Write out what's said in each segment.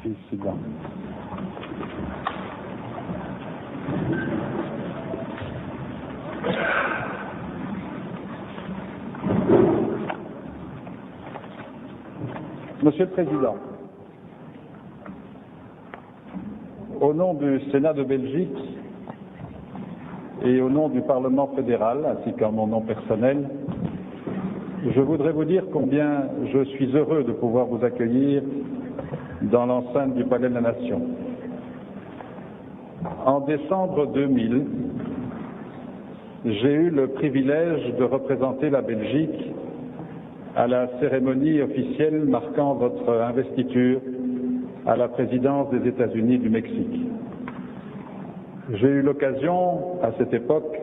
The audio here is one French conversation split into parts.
Président. Monsieur le Président, au nom du Sénat de Belgique et au nom du Parlement fédéral, ainsi qu'en mon nom personnel, je voudrais vous dire combien je suis heureux de pouvoir vous accueillir dans l'enceinte du Palais de la Nation. En décembre 2000, j'ai eu le privilège de représenter la Belgique à la cérémonie officielle marquant votre investiture à la présidence des États-Unis du Mexique. J'ai eu l'occasion, à cette époque,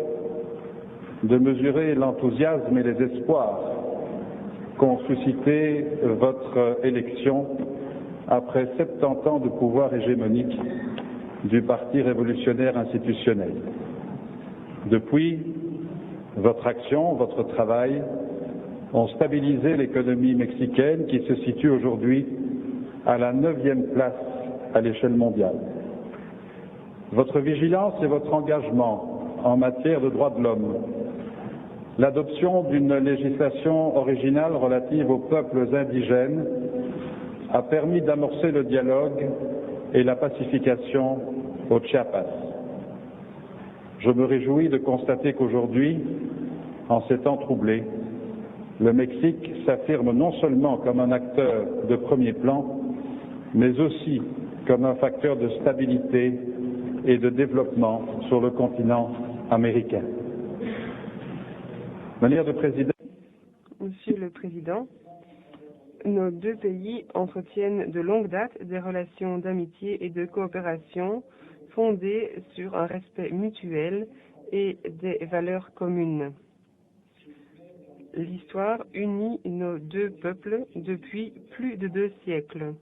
de mesurer l'enthousiasme et les espoirs qu'ont suscité votre élection après 70 ans de pouvoir hégémonique du Parti révolutionnaire institutionnel. Depuis, votre action, votre travail ont stabilisé l'économie mexicaine qui se situe aujourd'hui à la 9e place à l'échelle mondiale. Votre vigilance et votre engagement en matière de droits de l'homme, l'adoption d'une législation originale relative aux peuples indigènes a permis d'amorcer le dialogue et la pacification au Chiapas. Je me réjouis de constater qu'aujourd'hui, en ces temps troublés, le Mexique s'affirme non seulement comme un acteur de premier plan, mais aussi comme un facteur de stabilité et de développement sur le continent américain. Monsieur le Président, nos deux pays entretiennent de longue date des relations d'amitié et de coopération fondées sur un respect mutuel et des valeurs communes. L'histoire unit nos deux peuples depuis plus de 2 siècles.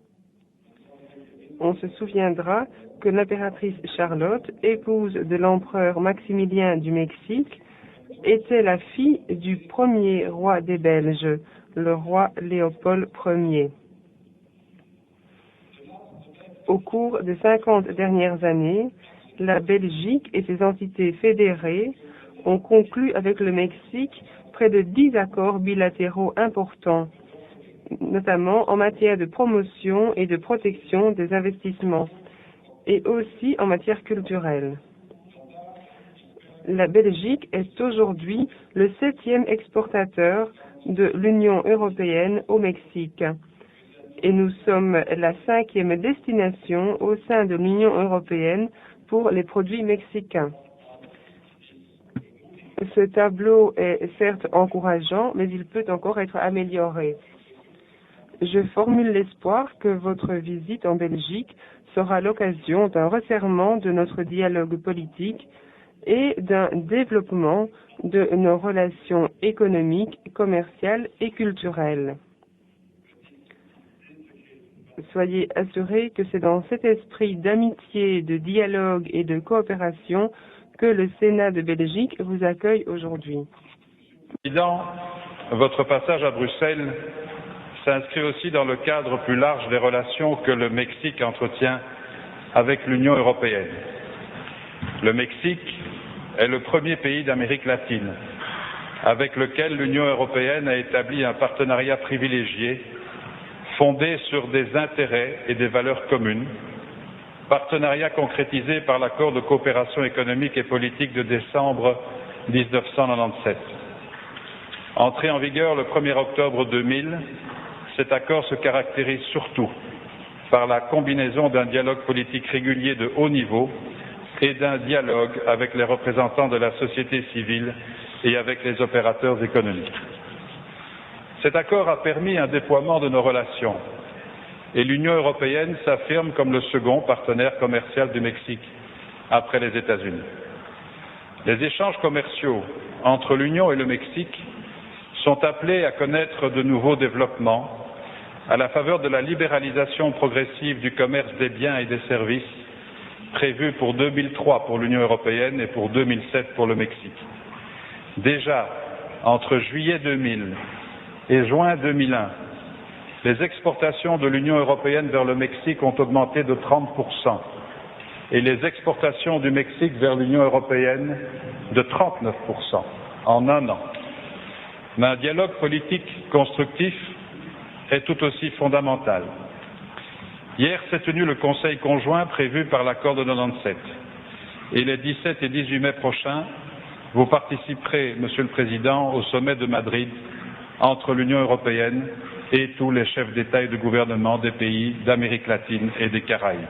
On se souviendra que l'impératrice Charlotte, épouse de l'empereur Maximilien du Mexique, était la fille du premier roi des Belges, le roi Léopold Ier. Au cours des 50 dernières années, la Belgique et ses entités fédérées ont conclu avec le Mexique près de 10 accords bilatéraux importants, notamment en matière de promotion et de protection des investissements, et aussi en matière culturelle. La Belgique est aujourd'hui le 7e exportateur de l'Union européenne au Mexique, et nous sommes la 5e destination au sein de l'Union européenne pour les produits mexicains. Ce tableau est certes encourageant, mais il peut encore être amélioré. Je formule l'espoir que votre visite en Belgique sera l'occasion d'un resserrement de notre dialogue politique et d'un développement de nos relations économiques, commerciales et culturelles. Soyez assurés que c'est dans cet esprit d'amitié, de dialogue et de coopération que le Sénat de Belgique vous accueille aujourd'hui. Président, votre passage à Bruxelles s'inscrit aussi dans le cadre plus large des relations que le Mexique entretient avec l'Union européenne. Le Mexique est le premier pays d'Amérique latine avec lequel l'Union européenne a établi un partenariat privilégié fondé sur des intérêts et des valeurs communes, partenariat concrétisé par l'accord de coopération économique et politique de décembre 1997. Entré en vigueur le 1er octobre 2000, cet accord se caractérise surtout par la combinaison d'un dialogue politique régulier de haut niveau et d'un dialogue avec les représentants de la société civile et avec les opérateurs économiques. Cet accord a permis un déploiement de nos relations et l'Union européenne s'affirme comme le second partenaire commercial du Mexique, après les États-Unis. Les échanges commerciaux entre l'Union et le Mexique sont appelés à connaître de nouveaux développements à la faveur de la libéralisation progressive du commerce des biens et des services prévue pour 2003 pour l'Union européenne et pour 2007 pour le Mexique. Déjà, entre juillet 2000 et juin 2001, Les exportations de l'Union européenne vers le Mexique ont augmenté de 30% et les exportations du Mexique vers l'Union européenne de 39% en un an. Mais un dialogue politique constructif est tout aussi fondamental. Hier s'est tenu le Conseil conjoint prévu par l'accord de 97 et les 17 et 18 mai prochains, vous participerez, Monsieur le Président, au sommet de Madrid entre l'Union européenne et tous les chefs d'État et de gouvernement des pays d'Amérique latine et des Caraïbes.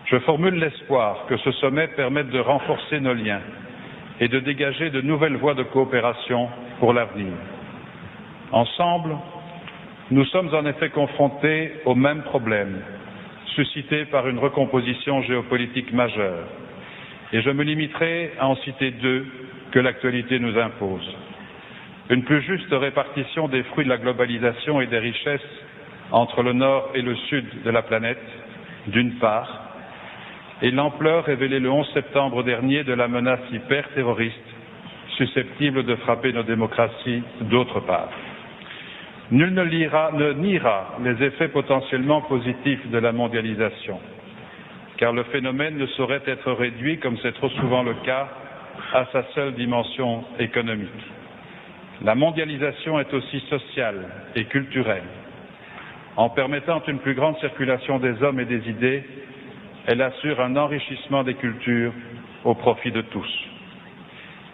Je formule l'espoir que ce sommet permette de renforcer nos liens et de dégager de nouvelles voies de coopération pour l'avenir. Ensemble, nous sommes en effet confrontés aux mêmes problèmes suscités par une recomposition géopolitique majeure, et je me limiterai à en citer deux que l'actualité nous impose. Une plus juste répartition des fruits de la globalisation et des richesses entre le nord et le sud de la planète, d'une part, et l'ampleur révélée le 11 septembre dernier de la menace hyper-terroriste susceptible de frapper nos démocraties, d'autre part. Nul ne niera les effets potentiellement positifs de la mondialisation, car le phénomène ne saurait être réduit, comme c'est trop souvent le cas, à sa seule dimension économique. La mondialisation est aussi sociale et culturelle. En permettant une plus grande circulation des hommes et des idées, elle assure un enrichissement des cultures au profit de tous.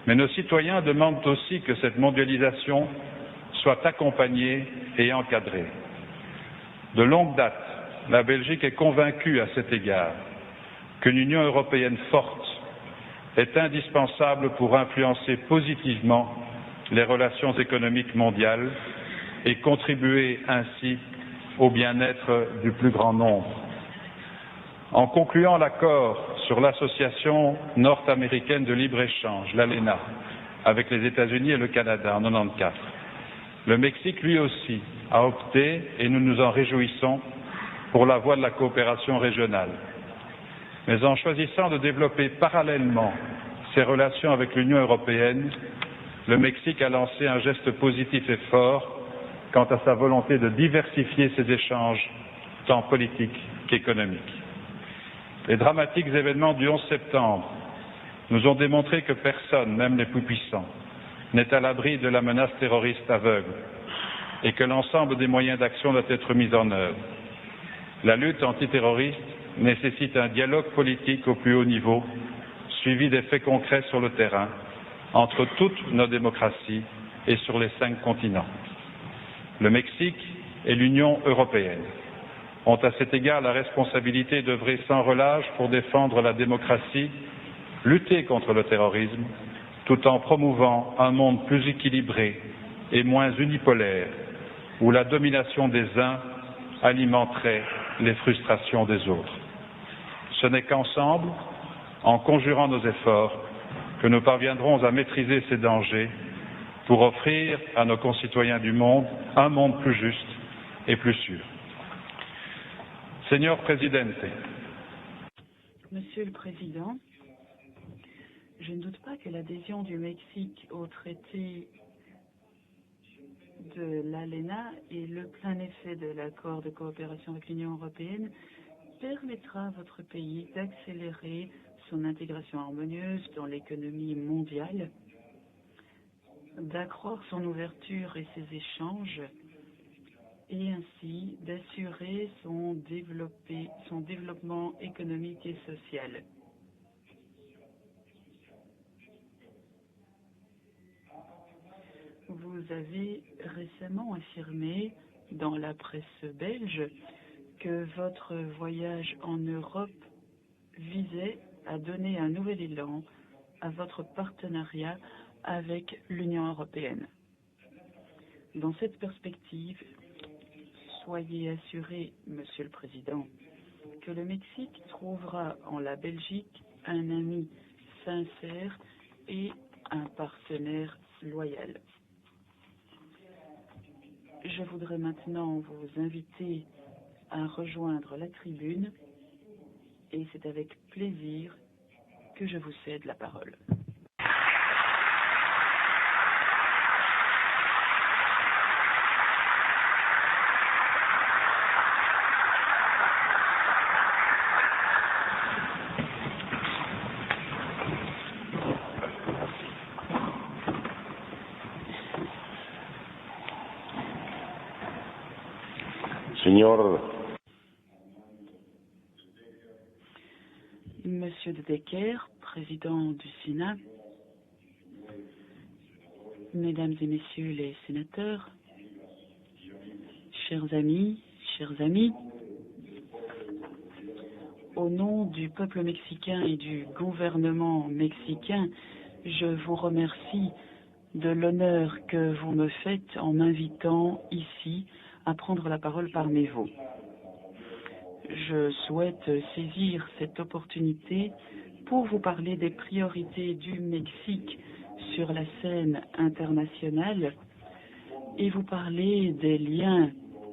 Mais nos citoyens demandent aussi que cette mondialisation soit accompagnée et encadrée. De longue date, la Belgique est convaincue à cet égard qu'une Union européenne forte est indispensable pour influencer positivement les relations économiques mondiales et contribuer ainsi au bien-être du plus grand nombre. En concluant l'accord sur l'association nord-américaine de libre-échange, l'ALENA, avec les États-Unis et le Canada en 1994, le Mexique, lui aussi, a opté, et nous nous en réjouissons, pour la voie de la coopération régionale. Mais en choisissant de développer parallèlement ses relations avec l'Union européenne, le Mexique a lancé un geste positif et fort quant à sa volonté de diversifier ses échanges, tant politiques qu'économiques. Les dramatiques événements du 11 septembre nous ont démontré que personne, même les plus puissants, n'est à l'abri de la menace terroriste aveugle et que l'ensemble des moyens d'action doit être mis en œuvre. La lutte antiterroriste nécessite un dialogue politique au plus haut niveau, suivi d'effets concrets sur le terrain, entre toutes nos démocraties et sur les 5 continents. Le Mexique et l'Union européenne ont à cet égard la responsabilité d'œuvrer sans relâche pour défendre la démocratie, lutter contre le terrorisme, tout en promouvant un monde plus équilibré et moins unipolaire, où la domination des uns alimenterait les frustrations des autres. Ce n'est qu'ensemble, en conjurant nos efforts, que nous parviendrons à maîtriser ces dangers pour offrir à nos concitoyens du monde un monde plus juste et plus sûr. Señor Presidente. Monsieur le Président, je ne doute pas que l'adhésion du Mexique au traité de l'ALENA et le plein effet de l'accord de coopération avec l'Union européenne permettra à votre pays d'accélérer son intégration harmonieuse dans l'économie mondiale, d'accroître son ouverture et ses échanges, et ainsi d'assurer son développement économique et social. Vous avez récemment affirmé dans la presse belge que votre voyage en Europe visait à donner un nouvel élan à votre partenariat avec l'Union européenne. Dans cette perspective, soyez assuré, Monsieur le Président, que le Mexique trouvera en la Belgique un ami sincère et un partenaire loyal. Je voudrais maintenant vous inviter à rejoindre la tribune et c'est avec plaisir que je vous cède la parole. Señor Monsieur de Decker, président du Sénat, Mesdames et Messieurs les sénateurs, chers amis, au nom du peuple mexicain et du gouvernement mexicain, je vous remercie de l'honneur que vous me faites en m'invitant ici à prendre la parole parmi vous. Je souhaite saisir cette opportunité pour vous parler des priorités du Mexique sur la scène internationale et vous parler des liens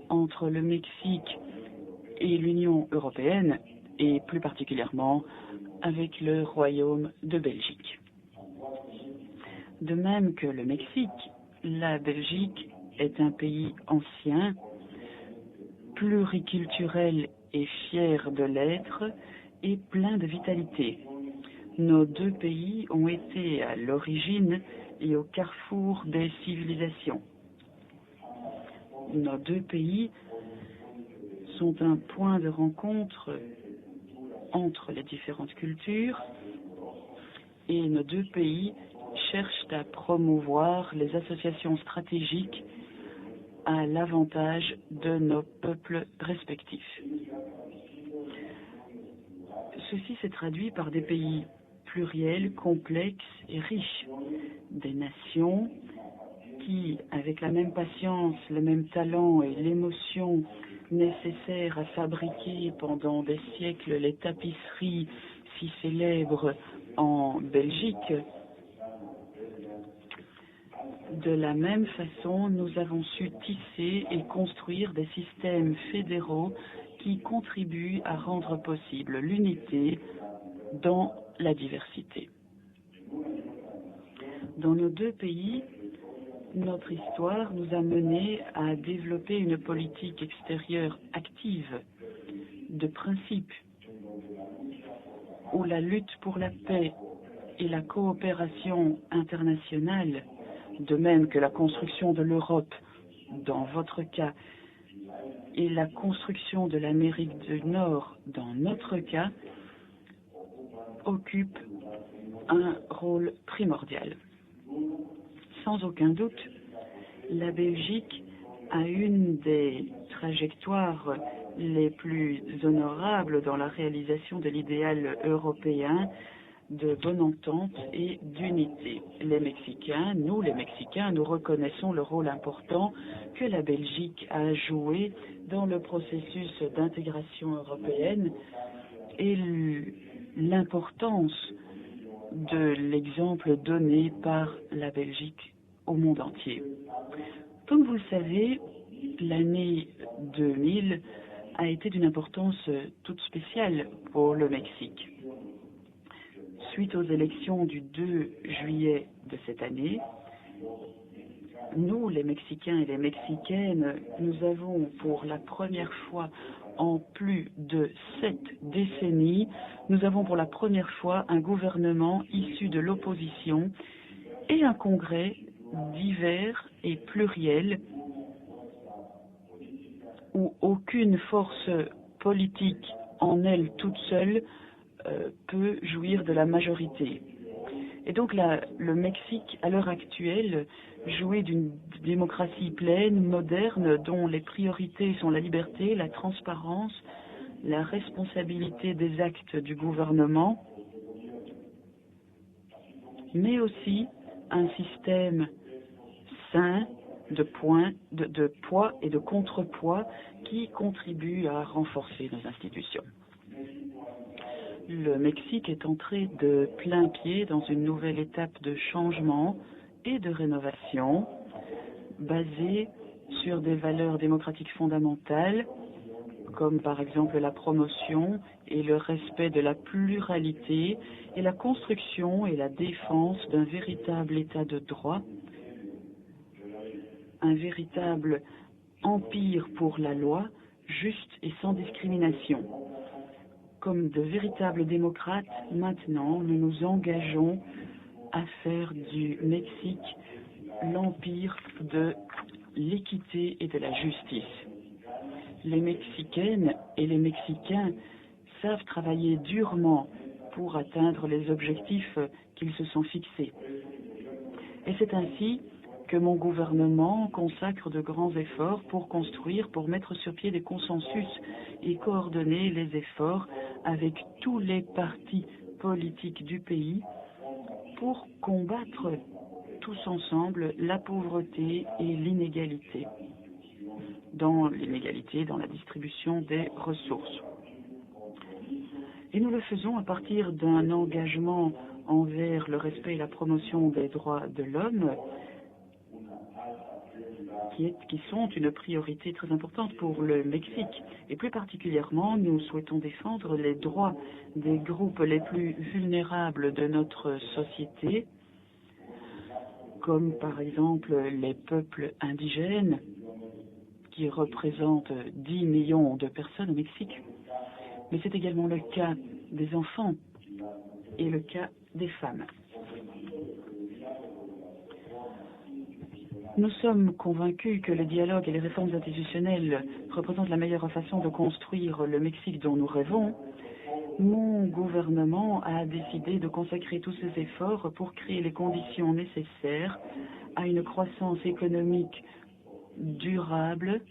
entre le Mexique et l'Union européenne et plus particulièrement avec le Royaume de Belgique. De même que le Mexique, la Belgique est un pays ancien, pluriculturel et fier de l'être et plein de vitalité. Nos deux pays ont été à l'origine et au carrefour des civilisations. Nos deux pays sont un point de rencontre entre les différentes cultures et nos deux pays cherchent à promouvoir les associations stratégiques à l'avantage de nos peuples respectifs. Ceci s'est traduit par des pays pluriels, complexes et riches, des nations qui, avec la même patience, le même talent et l'émotion nécessaires à fabriquer pendant des siècles les tapisseries si célèbres en Belgique, de la même façon, nous avons su tisser et construire des systèmes fédéraux qui contribuent à rendre possible l'unité dans la diversité. Dans nos deux pays, notre histoire nous a menés à développer une politique extérieure active, de principe, où la lutte pour la paix et la coopération internationale, de même que la construction de l'Europe, dans votre cas, et la construction de l'Amérique du Nord, dans notre cas, occupent un rôle primordial. Sans aucun doute, la Belgique a une des trajectoires les plus honorables dans la réalisation de l'idéal européen de bonne entente et d'unité. Les Mexicains, nous reconnaissons le rôle important que la Belgique a joué dans le processus d'intégration européenne et l'importance de l'exemple donné par la Belgique au monde entier. Comme vous le savez, l'année 2000 a été d'une importance toute spéciale pour le Mexique. Suite aux élections du 2 juillet de cette année, nous, les Mexicains et les Mexicaines, nous avons pour la première fois en plus de 7 décennies, nous avons pour la première fois un gouvernement issu de l'opposition et un congrès divers et pluriel où aucune force politique en elle toute seule peut jouir de la majorité. Et donc le Mexique, à l'heure actuelle, jouit d'une démocratie pleine, moderne, dont les priorités sont la liberté, la transparence, la responsabilité des actes du gouvernement, mais aussi un système sain de poids et de contrepoids qui contribue à renforcer nos institutions. Le Mexique est entré de plein pied dans une nouvelle étape de changement et de rénovation basée sur des valeurs démocratiques fondamentales, comme par exemple la promotion et le respect de la pluralité et la construction et la défense d'un véritable état de droit, un véritable empire pour la loi, juste et sans discrimination. Comme de véritables démocrates, maintenant, nous nous engageons à faire du Mexique l'empire de l'équité et de la justice. Les Mexicaines et les Mexicains savent travailler durement pour atteindre les objectifs qu'ils se sont fixés. Et c'est ainsi que mon gouvernement consacre de grands efforts pour construire, pour mettre sur pied des consensus et coordonner les efforts avec tous les partis politiques du pays pour combattre tous ensemble la pauvreté et l'inégalité dans la distribution des ressources. Et nous le faisons à partir d'un engagement envers le respect et la promotion des droits de l'homme qui sont une priorité très importante pour le Mexique. Et plus particulièrement, nous souhaitons défendre les droits des groupes les plus vulnérables de notre société, comme par exemple les peuples indigènes, qui représentent 10 millions de personnes au Mexique. Mais c'est également le cas des enfants et le cas des femmes. Nous sommes convaincus que le dialogue et les réformes institutionnelles représentent la meilleure façon de construire le Mexique dont nous rêvons. Mon gouvernement a décidé de consacrer tous ses efforts pour créer les conditions nécessaires à une croissance économique durable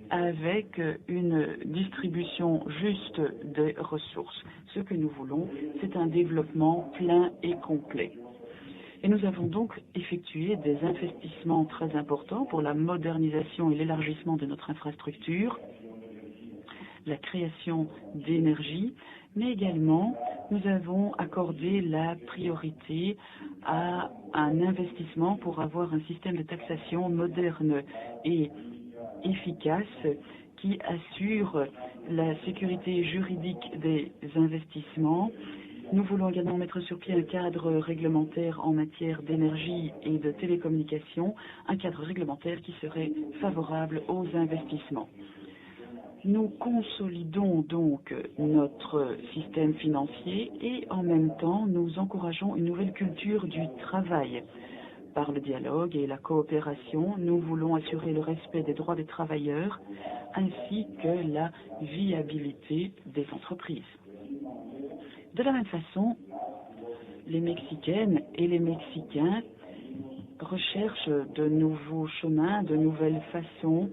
avec une distribution juste des ressources. Ce que nous voulons, c'est un développement plein et complet. Et nous avons donc effectué des investissements très importants pour la modernisation et l'élargissement de notre infrastructure, la création d'énergie, mais également nous avons accordé la priorité à un investissement pour avoir un système de taxation moderne et efficace qui assure la sécurité juridique des investissements. Nous voulons également mettre sur pied un cadre réglementaire en matière d'énergie et de télécommunications, un cadre réglementaire qui serait favorable aux investissements. Nous consolidons donc notre système financier et en même temps nous encourageons une nouvelle culture du travail. Par le dialogue et la coopération, nous voulons assurer le respect des droits des travailleurs ainsi que la viabilité des entreprises. De la même façon, les Mexicaines et les Mexicains recherchent de nouveaux chemins, de nouvelles façons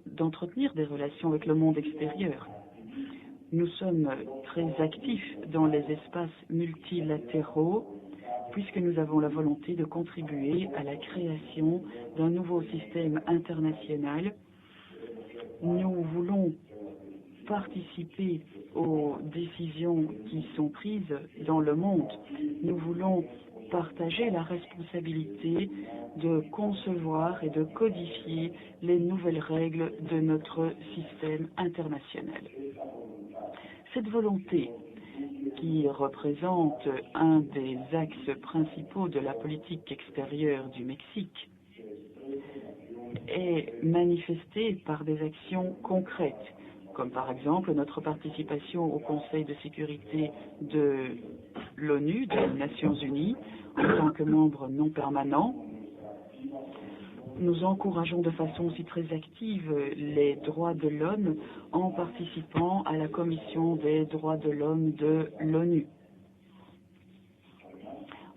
d'entretenir des relations avec le monde extérieur. Nous sommes très actifs dans les espaces multilatéraux puisque nous avons la volonté de contribuer à la création d'un nouveau système international. Nous voulons participer aux décisions qui sont prises dans le monde. Nous voulons partager la responsabilité de concevoir et de codifier les nouvelles règles de notre système international. Cette volonté, qui représente un des axes principaux de la politique extérieure du Mexique, est manifestée par des actions concrètes, comme par exemple notre participation au Conseil de sécurité de l'ONU, des Nations Unies, en tant que membre non permanent. Nous encourageons de façon aussi très active les droits de l'homme en participant à la Commission des droits de l'homme de l'ONU.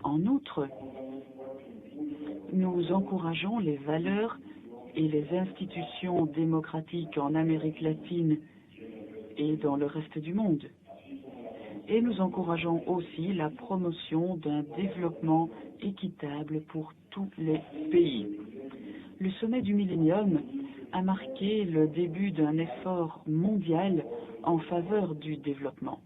En outre, nous encourageons les valeurs et les institutions démocratiques en Amérique latine et dans le reste du monde. Et nous encourageons aussi la promotion d'un développement équitable pour tous les pays. Le sommet du Millénium a marqué le début d'un effort mondial en faveur du développement.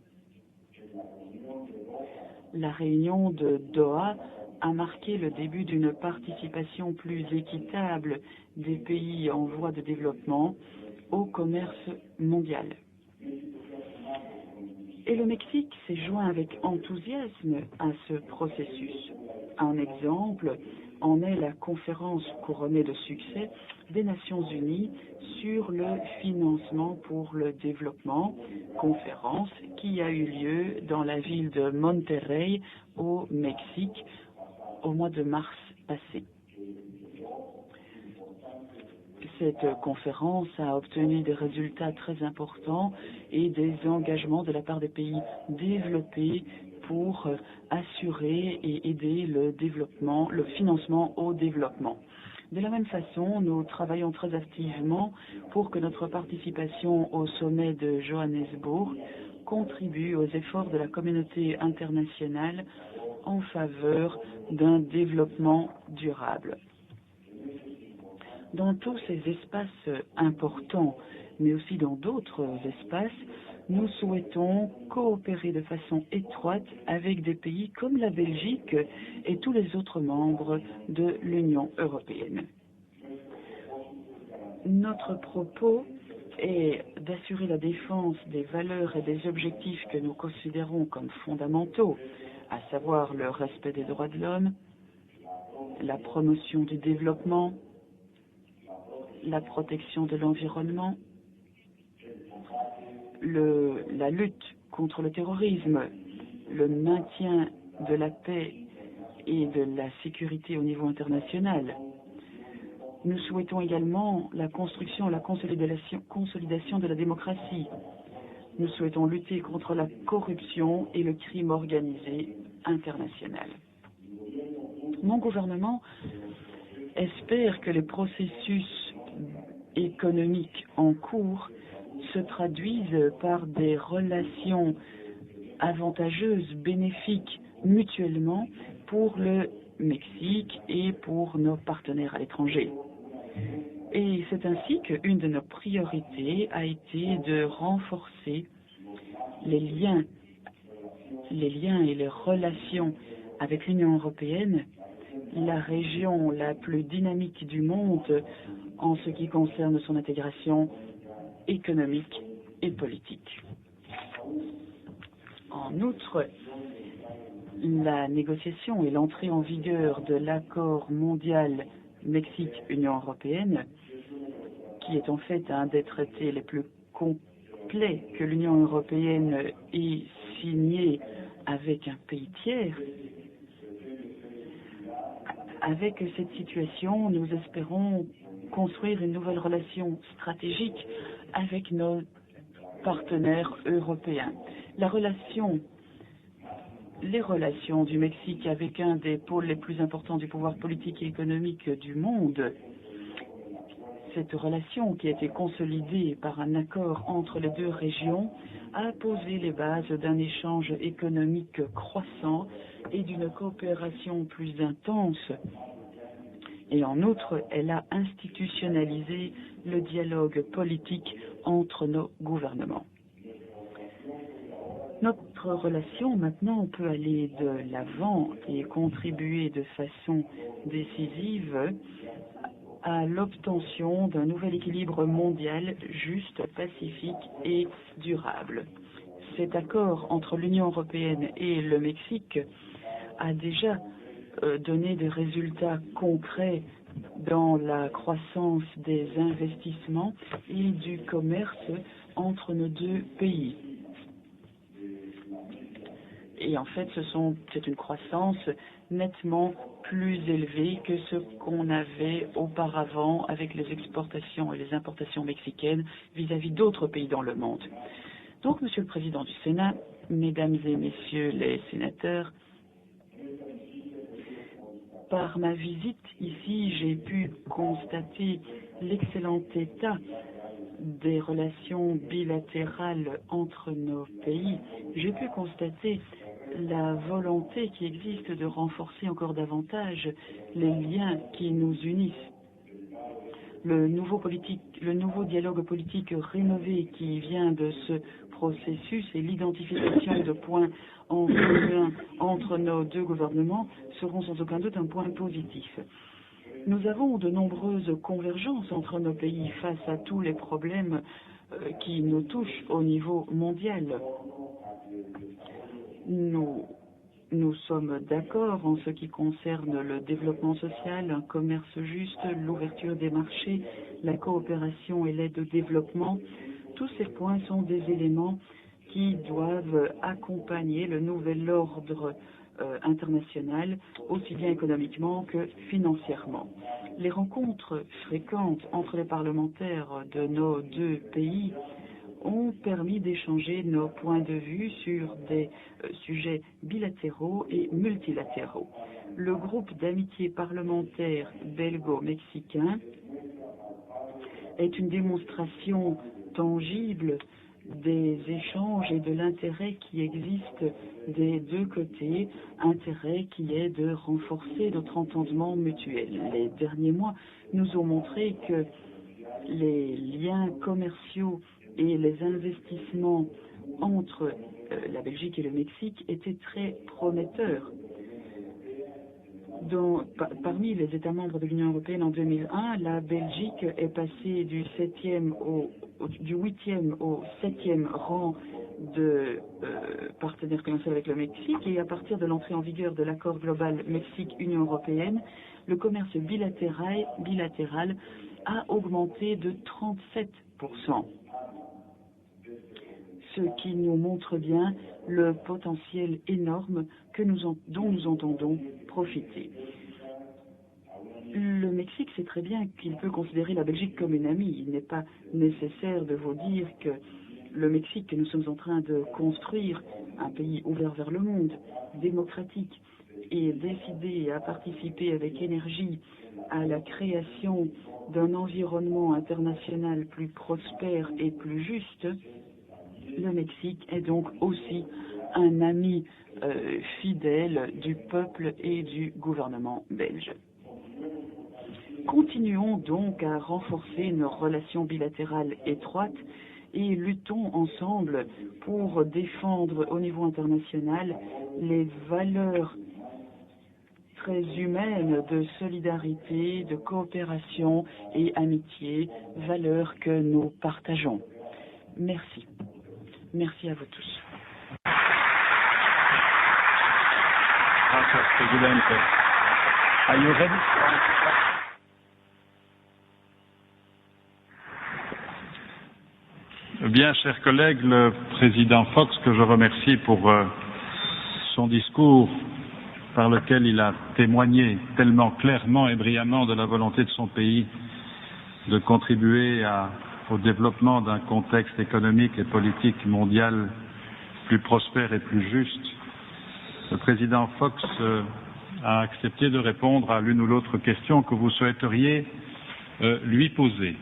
La réunion de Doha a marqué le début d'une participation plus équitable des pays en voie de développement au commerce mondial. Et le Mexique s'est joint avec enthousiasme à ce processus. Un exemple en est la conférence couronnée de succès des Nations Unies sur le financement pour le développement, conférence qui a eu lieu dans la ville de Monterrey au Mexique au mois de mars passé. Cette conférence a obtenu des résultats très importants et des engagements de la part des pays développés pour assurer et aider le développement, le financement au développement. De la même façon, nous travaillons très activement pour que notre participation au sommet de Johannesburg contribue aux efforts de la communauté internationale en faveur d'un développement durable. Dans tous ces espaces importants, mais aussi dans d'autres espaces, nous souhaitons coopérer de façon étroite avec des pays comme la Belgique et tous les autres membres de l'Union européenne. Notre propos est d'assurer la défense des valeurs et des objectifs que nous considérons comme fondamentaux, à savoir le respect des droits de l'homme, la promotion du développement, la protection de l'environnement, la lutte contre le terrorisme, le maintien de la paix et de la sécurité au niveau international. Nous souhaitons également la construction et la consolidation de la démocratie. Nous souhaitons lutter contre la corruption et le crime organisé international. Mon gouvernement espère que les processus économiques en cours se traduisent par des relations avantageuses, bénéfiques mutuellement pour le Mexique et pour nos partenaires à l'étranger. Et c'est ainsi qu'une de nos priorités a été de renforcer les liens et les relations avec l'Union européenne, la région la plus dynamique du monde en ce qui concerne son intégration économique et politique. En outre, la négociation et l'entrée en vigueur de l'accord mondial Mexique-Union européenne, qui est en fait un des traités les plus complets que l'Union européenne ait signé avec un pays tiers. Avec cette situation, nous espérons construire une nouvelle relation stratégique avec nos partenaires européens. Les relations du Mexique avec un des pôles les plus importants du pouvoir politique et économique du monde, cette relation qui a été consolidée par un accord entre les deux régions, a posé les bases d'un échange économique croissant et d'une coopération plus intense. Et en outre, elle a institutionnalisé le dialogue politique entre nos gouvernements. Notre relation maintenant peut aller de l'avant et contribuer de façon décisive à l'obtention d'un nouvel équilibre mondial juste, pacifique et durable. Cet accord entre l'Union européenne et le Mexique a déjà donné des résultats concrets dans la croissance des investissements et du commerce entre nos deux pays. Et en fait, c'est une croissance nettement plus élevée que ce qu'on avait auparavant avec les exportations et les importations mexicaines vis-à-vis d'autres pays dans le monde. Donc, Monsieur le Président du Sénat, Mesdames et Messieurs les sénateurs, par ma visite ici, j'ai pu constater l'excellent état des relations bilatérales entre nos pays. J'ai pu constater la volonté qui existe de renforcer encore davantage les liens qui nous unissent. Le nouveau dialogue politique rénové qui vient de ce processus et l'identification de points en commun entre nos deux gouvernements seront sans aucun doute un point positif. Nous avons de nombreuses convergences entre nos pays face à tous les problèmes qui nous touchent au niveau mondial. Nous sommes d'accord en ce qui concerne le développement social, un commerce juste, l'ouverture des marchés, la coopération et l'aide au développement. Tous ces points sont des éléments qui doivent accompagner le nouvel ordre internationale, aussi bien économiquement que financièrement. Les rencontres fréquentes entre les parlementaires de nos deux pays ont permis d'échanger nos points de vue sur des sujets bilatéraux et multilatéraux. Le groupe d'amitié parlementaire belgo-mexicain est une démonstration tangible des échanges et de l'intérêt qui existe des deux côtés, intérêt qui est de renforcer notre entendement mutuel. Les derniers mois nous ont montré que les liens commerciaux et les investissements entre la Belgique et le Mexique étaient très prometteurs. Parmi les États membres de l'Union européenne en 2001, la Belgique est passée du 8e au 7e rang de partenaire commercial avec le Mexique, et à partir de l'entrée en vigueur de l'accord global Mexique-Union européenne, le commerce bilatéral a augmenté de 37%. Ce qui nous montre bien le potentiel énorme dont nous entendons profiter. Le Mexique sait très bien qu'il peut considérer la Belgique comme une amie. Il n'est pas nécessaire de vous dire que le Mexique que nous sommes en train de construire, un pays ouvert vers le monde, démocratique, et décidé à participer avec énergie à la création d'un environnement international plus prospère et plus juste, le Mexique est donc aussi un ami fidèle du peuple et du gouvernement belge. Continuons donc à renforcer nos relations bilatérales étroites et luttons ensemble pour défendre au niveau international les valeurs très humaines de solidarité, de coopération et amitié, valeurs que nous partageons. Merci. Merci à vous tous. Gracias, Presidente. Are you ready? Bien, chers collègues, le président Fox, que je remercie pour son discours par lequel il a témoigné tellement clairement et brillamment de la volonté de son pays de contribuer au développement d'un contexte économique et politique mondial plus prospère et plus juste. Le président Fox a accepté de répondre à l'une ou l'autre question que vous souhaiteriez lui poser.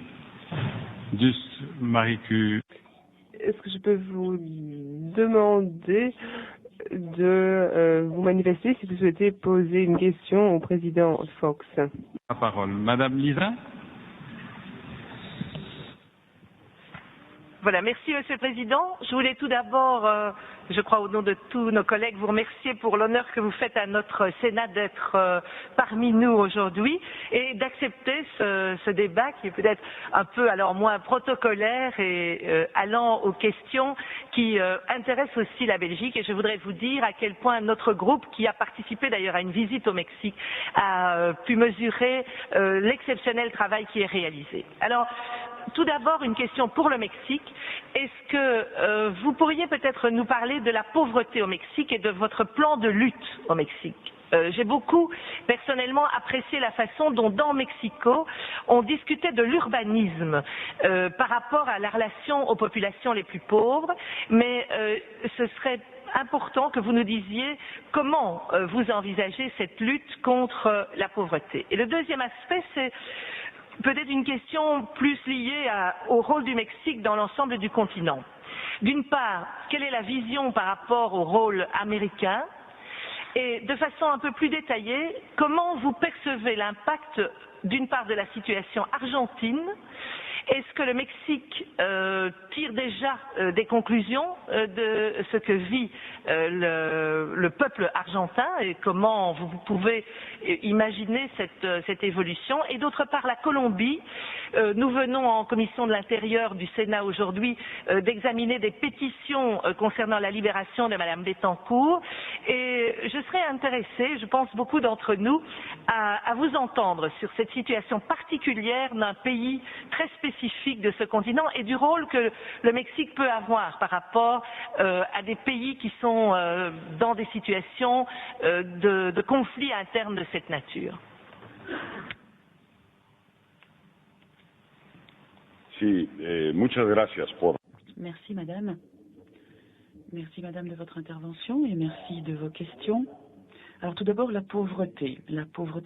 Est-ce que je peux vous demander de vous manifester si vous souhaitez poser une question au président Fox? La parole. Madame Lisa. Voilà, merci Monsieur le Président. Je voulais tout d'abord, je crois au nom de tous nos collègues, vous remercier pour l'honneur que vous faites à notre Sénat d'être parmi nous aujourd'hui et d'accepter ce débat qui est peut-être un peu alors moins protocolaire et allant aux questions qui intéressent aussi la Belgique. Et je voudrais vous dire à quel point notre groupe, qui a participé d'ailleurs à une visite au Mexique, a pu mesurer l'exceptionnel travail qui est réalisé. Alors, tout d'abord, une question pour le Mexique. Est-ce que vous pourriez peut-être nous parler de la pauvreté au Mexique et de votre plan de lutte au Mexique? J'ai beaucoup personnellement apprécié la façon dont dans Mexico on discutait de l'urbanisme par rapport à la relation aux populations les plus pauvres, mais ce serait important que vous nous disiez comment vous envisagez cette lutte contre la pauvreté. Et le deuxième aspect, c'est peut-être une question plus liée au rôle du Mexique dans l'ensemble du continent. D'une part, quelle est la vision par rapport au rôle américain? Et de façon un peu plus détaillée, comment vous percevez l'impact d'une part de la situation argentine? Est-ce que le Mexique tire déjà des conclusions de ce que vit le peuple argentin et comment vous pouvez imaginer cette évolution? Et d'autre part, la Colombie. Nous venons en commission de l'Intérieur du Sénat aujourd'hui d'examiner des pétitions concernant la libération de Madame Bettencourt et je serais intéressée, je pense beaucoup d'entre nous, à vous entendre sur cette situation particulière d'un pays très spécifique spécifiques de ce continent et du rôle que le Mexique peut avoir par rapport à des pays qui sont dans des situations de conflits internes de cette nature. Sí, muchas gracias por. Merci, madame. Merci, madame, de votre intervention et merci de vos questions. Alors, tout d'abord, la pauvreté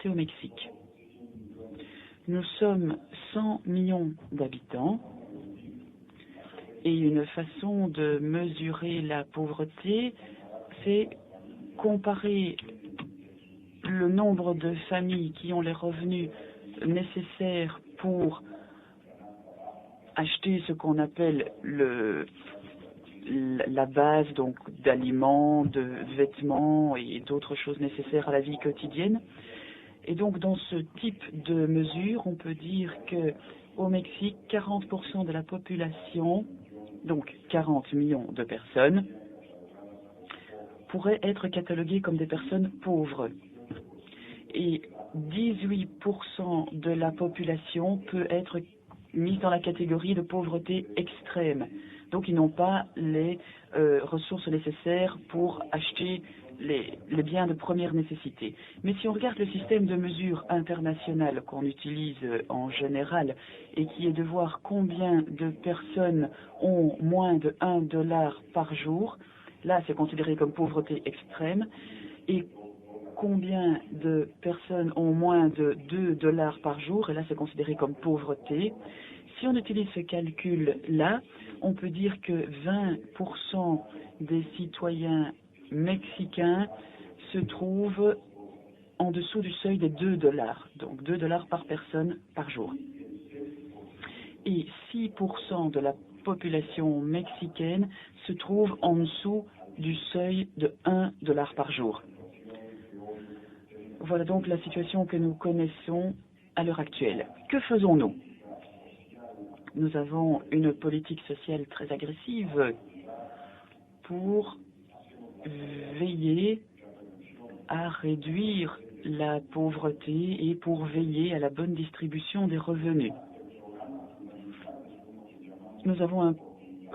au Mexique. Nous sommes 100 millions d'habitants et une façon de mesurer la pauvreté, c'est comparer le nombre de familles qui ont les revenus nécessaires pour acheter ce qu'on appelle la base donc d'aliments, de vêtements et d'autres choses nécessaires à la vie quotidienne. Et donc dans ce type de mesure, on peut dire que au Mexique, 40% de la population, donc 40 millions de personnes, pourraient être cataloguées comme des personnes pauvres. Et 18% de la population peut être mise dans la catégorie de pauvreté extrême. Donc ils n'ont pas les ressources nécessaires pour acheter les biens de première nécessité. Mais si on regarde le système de mesure international qu'on utilise en général et qui est de voir combien de personnes ont moins de $1 par jour, là c'est considéré comme pauvreté extrême, et combien de personnes ont moins de $2 par jour, et là c'est considéré comme pauvreté. Si on utilise ce calcul-là, on peut dire que 20% des citoyens mexicains se trouvent en dessous du seuil des $2, donc $2 par personne par jour. Et 6% de la population mexicaine se trouve en dessous du seuil de $1 par jour. Voilà donc la situation que nous connaissons à l'heure actuelle. Que faisons-nous? Nous avons une politique sociale très agressive pour veiller à réduire la pauvreté et pour veiller à la bonne distribution des revenus. Nous avons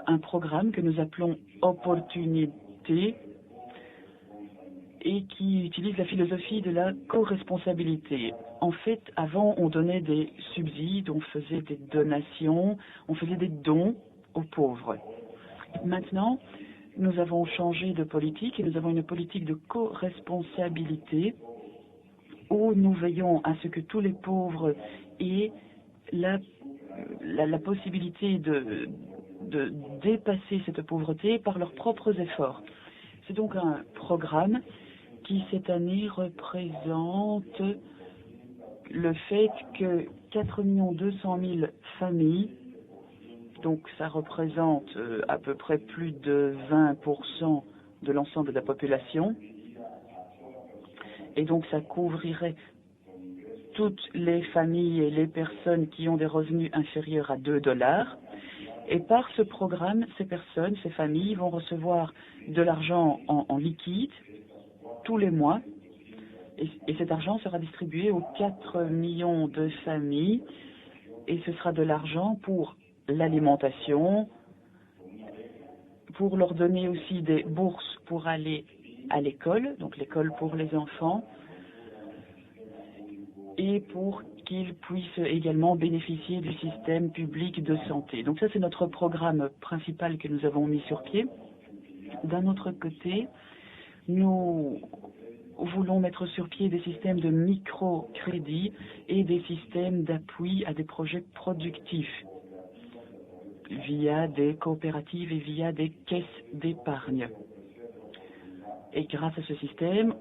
un programme que nous appelons Opportunité et qui utilise la philosophie de la co-responsabilité. En fait, avant, on donnait des subsides, on faisait des donations, on faisait des dons aux pauvres. Maintenant, nous avons changé de politique et nous avons une politique de co-responsabilité où nous veillons à ce que tous les pauvres aient la possibilité de dépasser cette pauvreté par leurs propres efforts. C'est donc un programme qui, cette année, représente le fait que 4 200 000 familles, donc ça représente à peu près plus de 20% de l'ensemble de la population, et donc ça couvrirait toutes les familles et les personnes qui ont des revenus inférieurs à $2. Et par ce programme, ces personnes, ces familles vont recevoir de l'argent en liquide tous les mois. Et cet argent sera distribué aux 4 millions de familles. Et ce sera de l'argent pour l'alimentation, pour leur donner aussi des bourses pour aller à l'école, donc l'école pour les enfants, et pour qu'ils puissent également bénéficier du système public de santé. Donc ça, c'est notre programme principal que nous avons mis sur pied. D'un autre côté, nous voulons mettre sur pied des systèmes de microcrédit et des systèmes d'appui à des projets productifs via des coopératives et via des caisses d'épargne. Et grâce à ce système,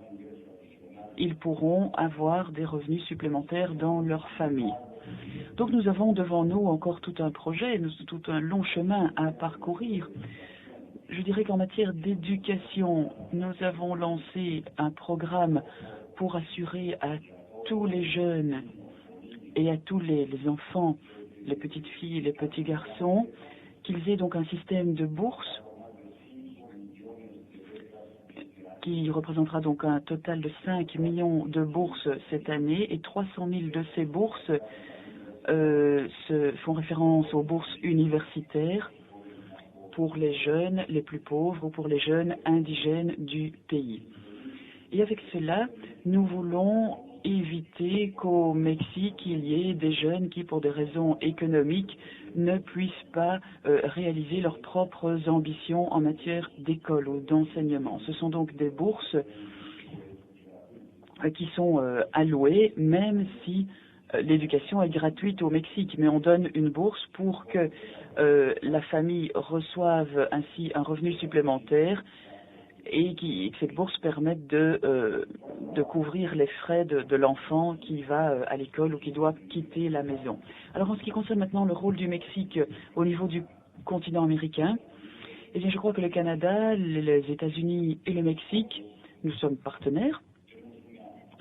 ils pourront avoir des revenus supplémentaires dans leur famille. Donc nous avons devant nous encore tout un projet, tout un long chemin à parcourir. Je dirais qu'en matière d'éducation, nous avons lancé un programme pour assurer à tous les jeunes et à tous les enfants, les petites filles et les petits garçons, qu'ils aient donc un système de bourse qui représentera donc un total de 5 millions de bourses cette année, et 300 000 de ces bourses font référence aux bourses universitaires pour les jeunes les plus pauvres ou pour les jeunes indigènes du pays. Et avec cela, nous voulons éviter qu'au Mexique, il y ait des jeunes qui, pour des raisons économiques, ne puissent pas réaliser leurs propres ambitions en matière d'école ou d'enseignement. Ce sont donc des bourses qui sont allouées, même si l'éducation est gratuite au Mexique, mais on donne une bourse pour que la famille reçoive ainsi un revenu supplémentaire et que cette bourse permette de couvrir les frais de l'enfant qui va à l'école ou qui doit quitter la maison. Alors en ce qui concerne maintenant le rôle du Mexique au niveau du continent américain, eh bien je crois que le Canada, les États-Unis et le Mexique, nous sommes partenaires.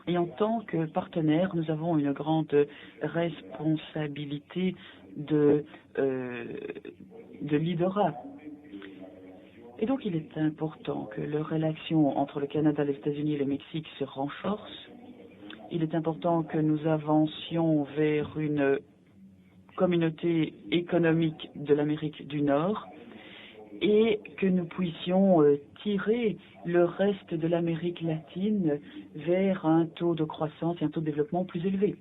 Et en tant que partenaires, nous avons une grande responsabilité de leaderat. Et donc, il est important que les relations entre le Canada, les États-Unis et le Mexique se renforcent. Il est important que nous avancions vers une communauté économique de l'Amérique du Nord et que nous puissions tirer le reste de l'Amérique latine vers un taux de croissance et un taux de développement plus élevé.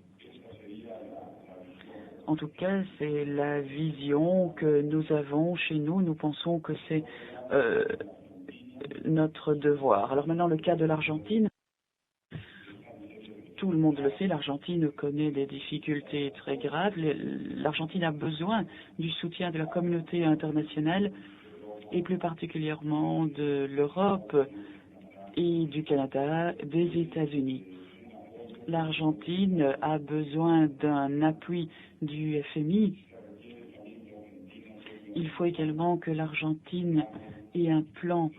En tout cas, c'est la vision que nous avons chez nous. Nous pensons que c'est notre devoir. Alors maintenant, le cas de l'Argentine. Tout le monde le sait, l'Argentine connaît des difficultés très graves. L'Argentine a besoin du soutien de la communauté internationale et plus particulièrement de l'Europe et du Canada, des États-Unis. L'Argentine a besoin d'un appui du FMI. Il faut également que l'Argentine ait un plan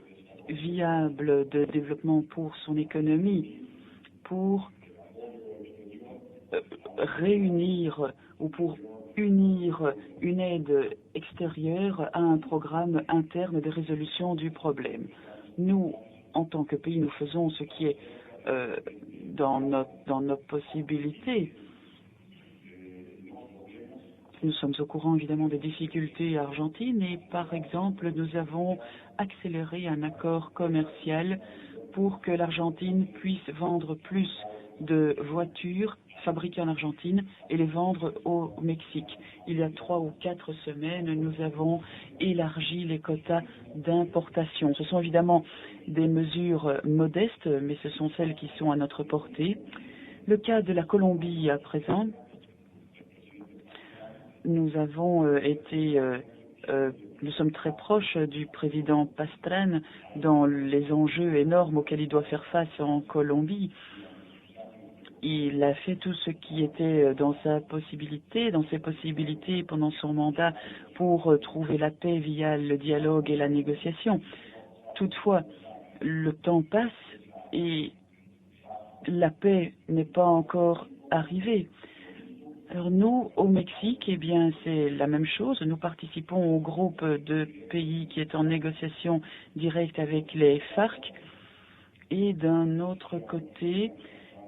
viable de développement pour son économie, pour réunir ou pour unir une aide extérieure à un programme interne de résolution du problème. Nous, en tant que pays, nous faisons ce qui est dans nos possibilités. Nous sommes au courant évidemment des difficultés argentines et par exemple nous avons accéléré un accord commercial pour que l'Argentine puisse vendre plus de voitures fabriquées en Argentine et les vendre au Mexique. Il y a 3 ou 4 semaines, nous avons élargi les quotas d'importation. Ce sont évidemment des mesures modestes, mais ce sont celles qui sont à notre portée. Le cas de la Colombie à présent, nous avons nous sommes très proches du président Pastrana dans les enjeux énormes auxquels il doit faire face en Colombie. Il a fait tout ce qui était dans ses possibilités pendant son mandat pour trouver la paix via le dialogue et la négociation. Toutefois, le temps passe et la paix n'est pas encore arrivée. Alors nous, au Mexique, eh bien, c'est la même chose. Nous participons au groupe de pays qui est en négociation directe avec les FARC. Et d'un autre côté,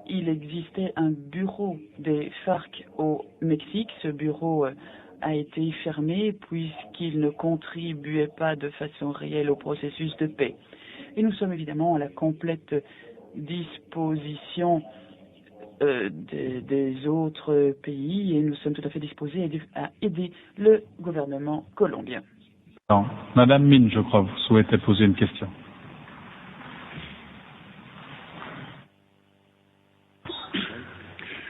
il existait un bureau des FARC au Mexique. Ce bureau a été fermé puisqu'il ne contribuait pas de façon réelle au processus de paix. Et nous sommes évidemment à la complète disposition des autres pays et nous sommes tout à fait disposés à aider le gouvernement colombien. Non. Madame Mine, je crois, vous souhaitez poser une question.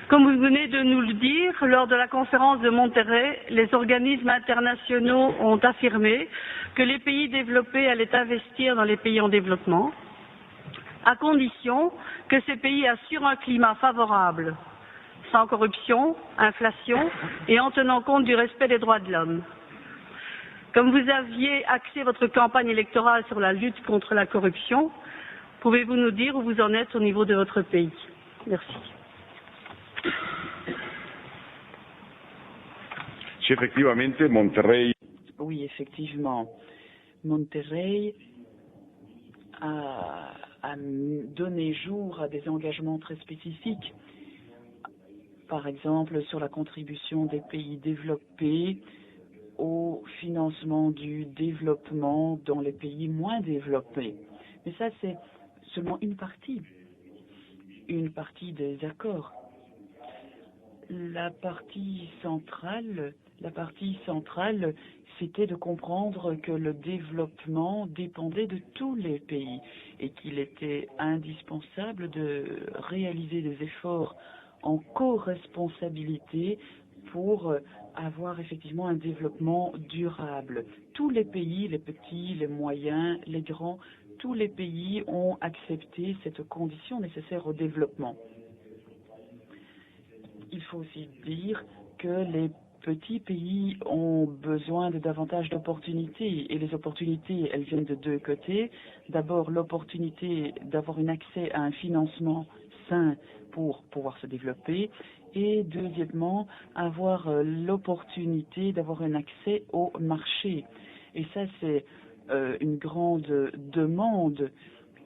Comme vous venez de nous le dire, lors de la conférence de Monterrey, les organismes internationaux ont affirmé que les pays développés allaient investir dans les pays en développement, à condition que ces pays assurent un climat favorable, sans corruption, inflation et en tenant compte du respect des droits de l'homme. Comme vous aviez axé votre campagne électorale sur la lutte contre la corruption, pouvez-vous nous dire où vous en êtes au niveau de votre pays? Merci. Sí, efectivamente, Monterrey. Oui, effectivement. Monterrey a donné jour à des engagements très spécifiques par exemple sur la contribution des pays développés au financement du développement dans les pays moins développés. Mais ça, c'est seulement une partie des accords. La partie centrale, c'était de comprendre que le développement dépendait de tous les pays et qu'il était indispensable de réaliser des efforts en co-responsabilité pour avoir effectivement un développement durable. Tous les pays, les petits, les moyens, les grands, tous les pays ont accepté cette condition nécessaire au développement. Il faut aussi dire que les petits pays ont besoin de davantage d'opportunités et les opportunités, elles viennent de deux côtés. D'abord, l'opportunité d'avoir un accès à un financement sain pour pouvoir se développer et deuxièmement, avoir l'opportunité d'avoir un accès au marché. Et ça, c'est une grande demande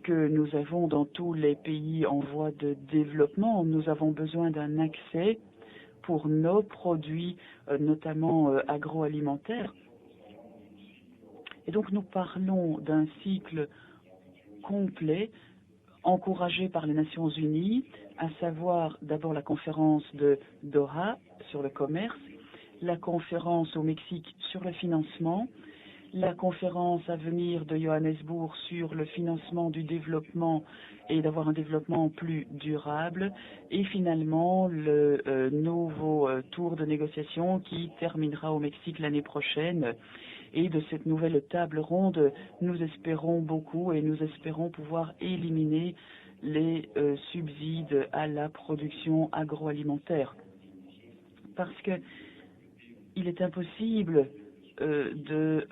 que nous avons dans tous les pays en voie de développement. Nous avons besoin d'un accès pour nos produits, notamment agroalimentaires. Et donc nous parlons d'un cycle complet encouragé par les Nations Unies, à savoir d'abord la conférence de Doha sur le commerce, la conférence au Mexique sur le financement, la conférence à venir de Johannesburg sur le financement du développement et d'avoir un développement plus durable, et finalement le nouveau tour de négociation qui terminera au Mexique l'année prochaine. Et de cette nouvelle table ronde, nous espérons beaucoup et nous espérons pouvoir éliminer les subsides à la production agroalimentaire. Parce que il est impossible de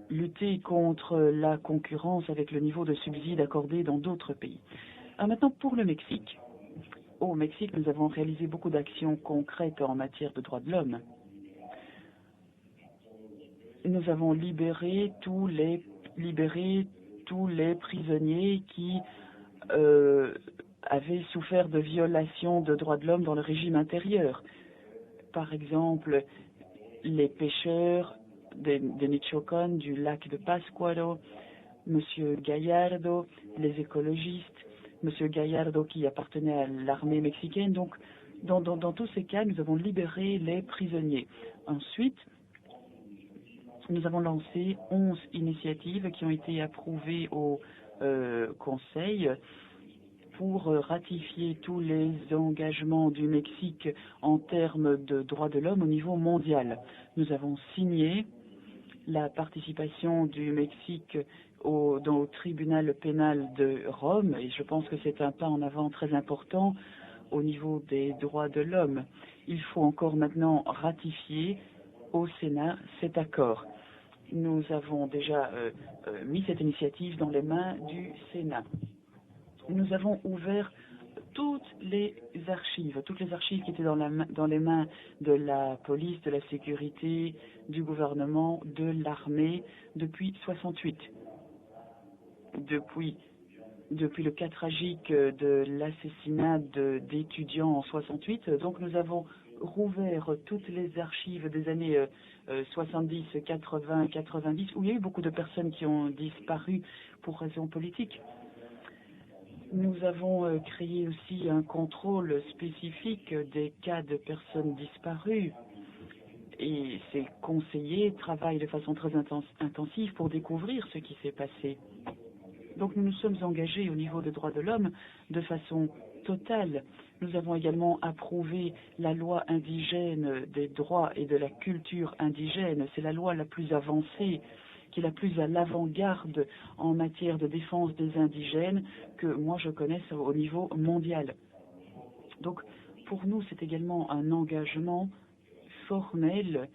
lutter contre la concurrence avec le niveau de subsides accordés dans d'autres pays. Alors maintenant, pour le Mexique. Au Mexique, nous avons réalisé beaucoup d'actions concrètes en matière de droits de l'homme. Nous avons libéré tous les prisonniers qui avaient souffert de violations de droits de l'homme dans le régime intérieur. Par exemple, les pêcheurs de Michoacán, du lac de Pátzcuaro, M. Gallardo, les écologistes, M. Gallardo qui appartenait à l'armée mexicaine. Donc, dans tous ces cas, nous avons libéré les prisonniers. Ensuite, nous avons lancé 11 initiatives qui ont été approuvées au Conseil pour ratifier tous les engagements du Mexique en termes de droits de l'homme au niveau mondial. Nous avons signé la participation du Mexique au tribunal pénal de Rome et je pense que c'est un pas en avant très important au niveau des droits de l'homme. Il faut encore maintenant ratifier au Sénat cet accord. Nous avons déjà mis cette initiative dans les mains du Sénat. Nous avons ouvert toutes les archives qui étaient dans les mains de la police, de la sécurité, du gouvernement, de l'armée depuis 68. Depuis le cas tragique de l'assassinat d'étudiants en 68, donc nous avons rouvert toutes les archives des années 70, 80, 90, où il y a eu beaucoup de personnes qui ont disparu pour raisons politiques. Nous avons créé aussi un contrôle spécifique des cas de personnes disparues et ces conseillers travaillent de façon très intensive pour découvrir ce qui s'est passé. Donc nous nous sommes engagés au niveau des droits de l'homme de façon totale. Nous avons également approuvé la loi indigène des droits et de la culture indigène. C'est la loi la plus avancée, qui est la plus à l'avant-garde en matière de défense des indigènes que moi je connaisse au niveau mondial. Donc pour nous, c'est également un engagement formel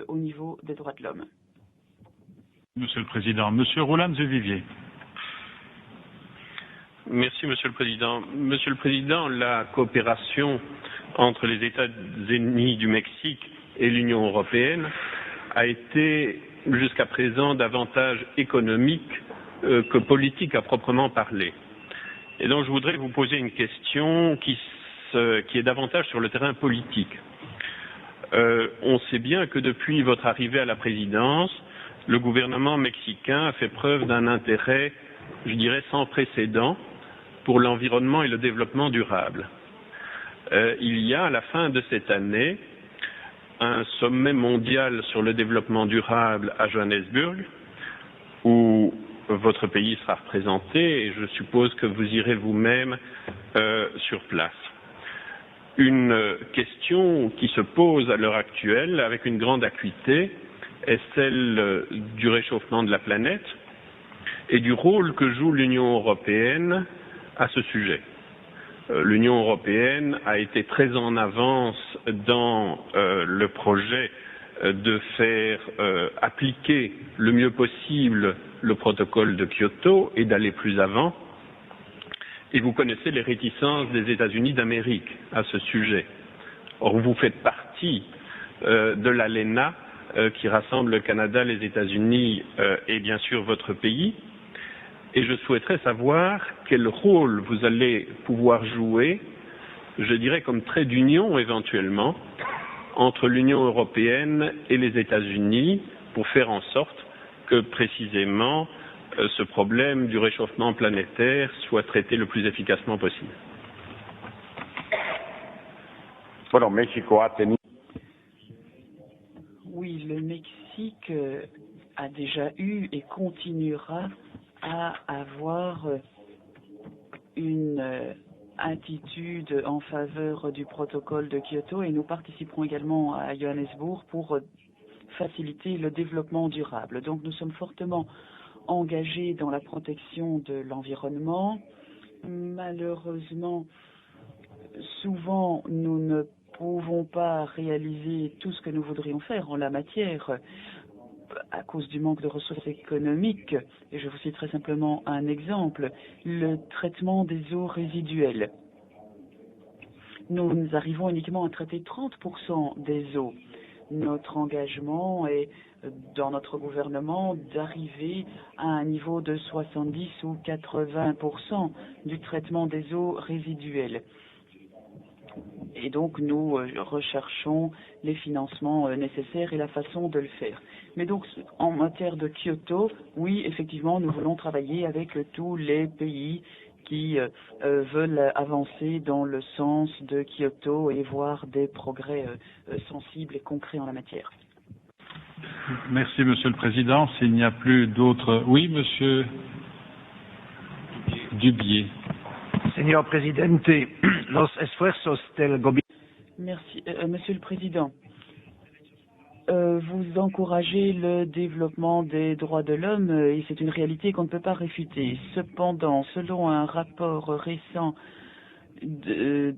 au niveau des droits de l'homme. Monsieur le Président. Monsieur Roland Vivier. Merci, Monsieur le Président. Monsieur le Président, la coopération entre les États-Unis du Mexique et l'Union européenne a été jusqu'à présent davantage économique que politique à proprement parler. Et donc je voudrais vous poser une question qui qui est davantage sur le terrain politique. On sait bien que depuis votre arrivée à la présidence, le gouvernement mexicain a fait preuve d'un intérêt, je dirais, sans précédent pour l'environnement et le développement durable. Il y a à la fin de cette année un sommet mondial sur le développement durable à Johannesburg, où votre pays sera représenté et je suppose que vous irez vous-même sur place. Une question qui se pose à l'heure actuelle avec une grande acuité est celle du réchauffement de la planète et du rôle que joue l'Union européenne à ce sujet. L'Union européenne a été très en avance dans le projet de faire appliquer le mieux possible le protocole de Kyoto et d'aller plus avant. Et vous connaissez les réticences des États-Unis d'Amérique à ce sujet. Or, vous faites partie de l'ALENA qui rassemble le Canada, les États-Unis et bien sûr votre pays. Et je souhaiterais savoir quel rôle vous allez pouvoir jouer, je dirais comme trait d'union éventuellement, entre l'Union européenne et les États-Unis pour faire en sorte que précisément ce problème du réchauffement planétaire soit traité le plus efficacement possible. Bueno, México ha tenido. Oui, le Mexique a déjà eu et continuera à avoir une attitude en faveur du protocole de Kyoto et nous participerons également à Johannesburg pour faciliter le développement durable. Donc nous sommes fortement engagés dans la protection de l'environnement. Malheureusement, souvent nous ne pouvons pas réaliser tout ce que nous voudrions faire en la matière à cause du manque de ressources économiques. Et je vous citerai simplement un exemple, le traitement des eaux résiduelles. Nous arrivons uniquement à traiter 30% des eaux. Notre engagement est, dans notre gouvernement, d'arriver à un niveau de 70 ou 80% du traitement des eaux résiduelles. Et donc, nous recherchons les financements nécessaires et la façon de le faire. Mais donc, en matière de Kyoto, oui, effectivement, nous voulons travailler avec tous les pays qui veulent avancer dans le sens de Kyoto et voir des progrès sensibles et concrets en la matière. Merci, Monsieur le Président. S'il n'y a plus d'autres... Oui, Monsieur Dubié. Señor Presidente, los esfuerzos del gobierno. Merci, Monsieur le Président. Vous encouragez le développement des droits de l'homme et c'est une réalité qu'on ne peut pas réfuter. Cependant, selon un rapport récent du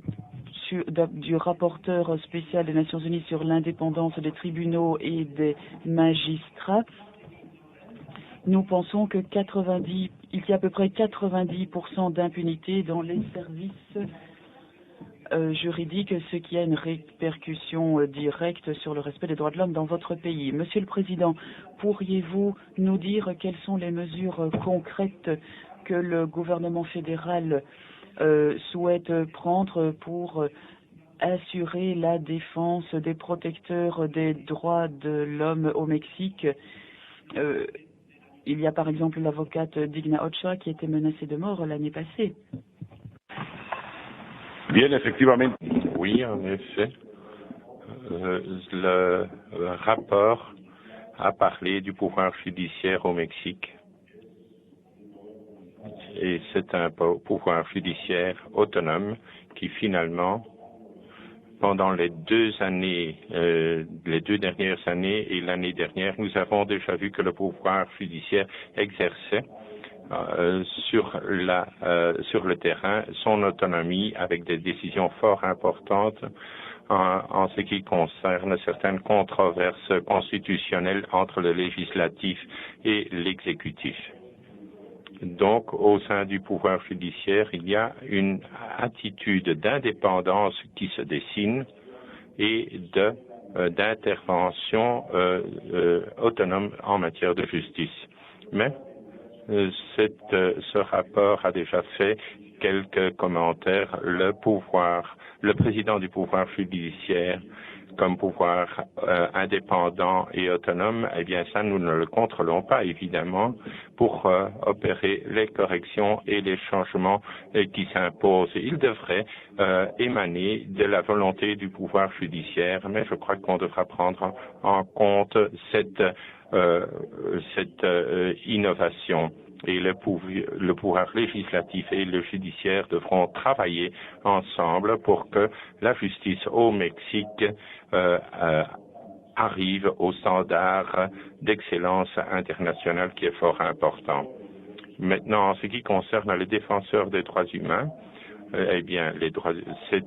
rapporteur spécial des Nations Unies sur l'indépendance des tribunaux et des magistrats, nous pensons que il y a à peu près 90% d'impunité dans les services juridique, ce qui a une répercussion directe sur le respect des droits de l'homme dans votre pays. Monsieur le Président, pourriez-vous nous dire quelles sont les mesures concrètes que le gouvernement fédéral souhaite prendre pour assurer la défense des protecteurs des droits de l'homme au Mexique? Il y a par exemple l'avocate Digna Ochoa qui a été menacée de mort l'année passée. Bien, effectivement. Oui, en effet. Le rapport a parlé du pouvoir judiciaire au Mexique. Et c'est un pouvoir judiciaire autonome qui finalement, pendant les deux dernières années et l'année dernière, nous avons déjà vu que le pouvoir judiciaire exerçait sur le terrain son autonomie avec des décisions fort importantes en ce qui concerne certaines controverses constitutionnelles entre le législatif et l'exécutif. Donc, au sein du pouvoir judiciaire, il y a une attitude d'indépendance qui se dessine et d'intervention autonome en matière de justice. Mais ce rapport a déjà fait quelques commentaires. Le président du pouvoir judiciaire comme pouvoir indépendant et autonome, eh bien ça, nous ne le contrôlons pas, évidemment, pour opérer les corrections et les changements qui s'imposent. Il devrait émaner de la volonté du pouvoir judiciaire, mais je crois qu'on devra prendre en compte cette innovation. Et le pouvoir législatif et le judiciaire devront travailler ensemble pour que la justice au Mexique arrive au standard d'excellence internationale qui est fort important. Maintenant, en ce qui concerne les défenseurs des droits humains, eh bien, c'est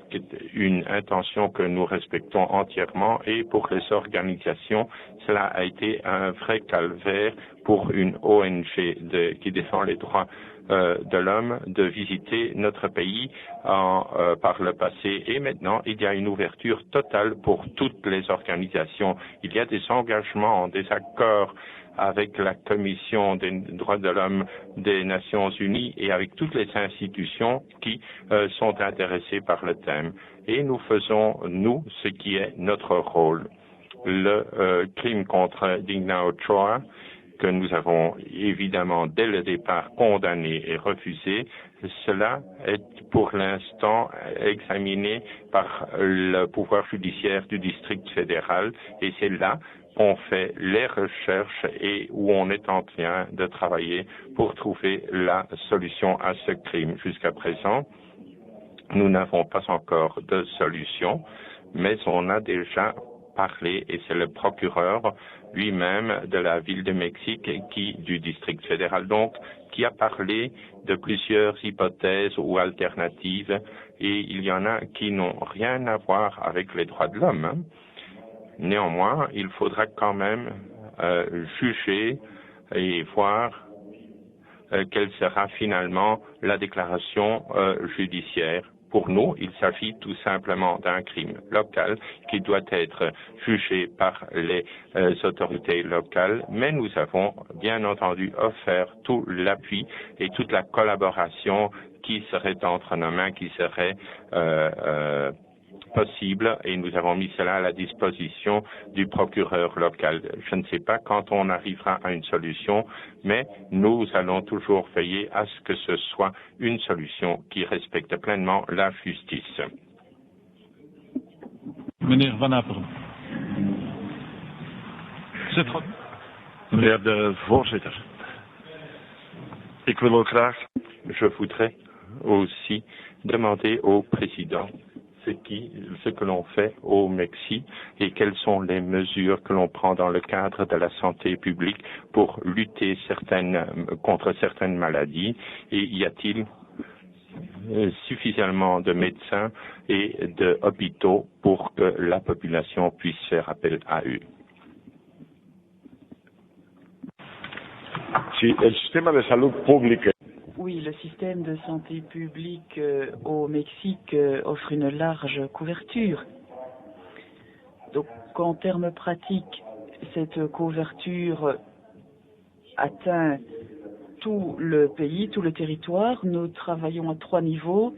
une intention que nous respectons entièrement et pour les organisations, cela a été un vrai calvaire pour une ONG qui défend les droits de l'homme de visiter notre pays par le passé. Et maintenant, il y a une ouverture totale pour toutes les organisations. Il y a des engagements, des accords avec la Commission des droits de l'homme des Nations Unies et avec toutes les institutions qui sont intéressées par le thème. Et nous faisons, nous, ce qui est notre rôle. Le crime contre Digna Ochoa, que nous avons évidemment dès le départ condamné et refusé, cela est pour l'instant examiné par le pouvoir judiciaire du district fédéral et c'est là qu'on fait les recherches et où on est en train de travailler pour trouver la solution à ce crime. Jusqu'à présent, nous n'avons pas encore de solution, mais on a déjà parlé et c'est le procureur lui-même de la ville de Mexique du district fédéral donc qui a parlé de plusieurs hypothèses ou alternatives et il y en a qui n'ont rien à voir avec les droits de l'homme. Néanmoins, il faudra quand même juger et voir quelle sera finalement la déclaration judiciaire. Pour nous, il s'agit tout simplement d'un crime local qui doit être jugé par les autorités locales, mais nous avons bien entendu offert tout l'appui et toute la collaboration qui serait entre nos mains, qui serait possible et nous avons mis cela à la disposition du procureur local. Je ne sais pas quand on arrivera à une solution, mais nous allons toujours veiller à ce que ce soit une solution qui respecte pleinement la justice. Meneer Van Aperen. Meneer de voorzitter, ik wil ook graag. Je voudrais aussi demander au président ce que l'on fait au Mexique et quelles sont les mesures que l'on prend dans le cadre de la santé publique pour lutter contre certaines maladies et y a-t-il suffisamment de médecins et d'hôpitaux pour que la population puisse faire appel à eux. Sí, el sistema de salud pública. Oui, le système de santé publique au Mexique offre une large couverture. Donc, en termes pratiques, cette couverture atteint tout le pays, tout le territoire. Nous travaillons à 3 niveaux.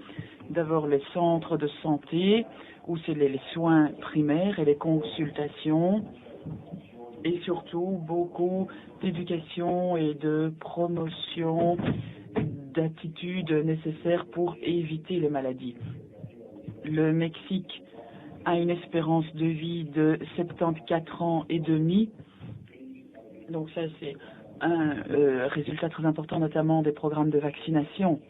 D'abord, les centres de santé, où c'est les soins primaires et les consultations. Et surtout, beaucoup d'éducation et de promotion d'attitudes nécessaires pour éviter les maladies. Le Mexique a une espérance de vie de 74 ans et demi. Donc ça, c'est un résultat très important, notamment des programmes de vaccination.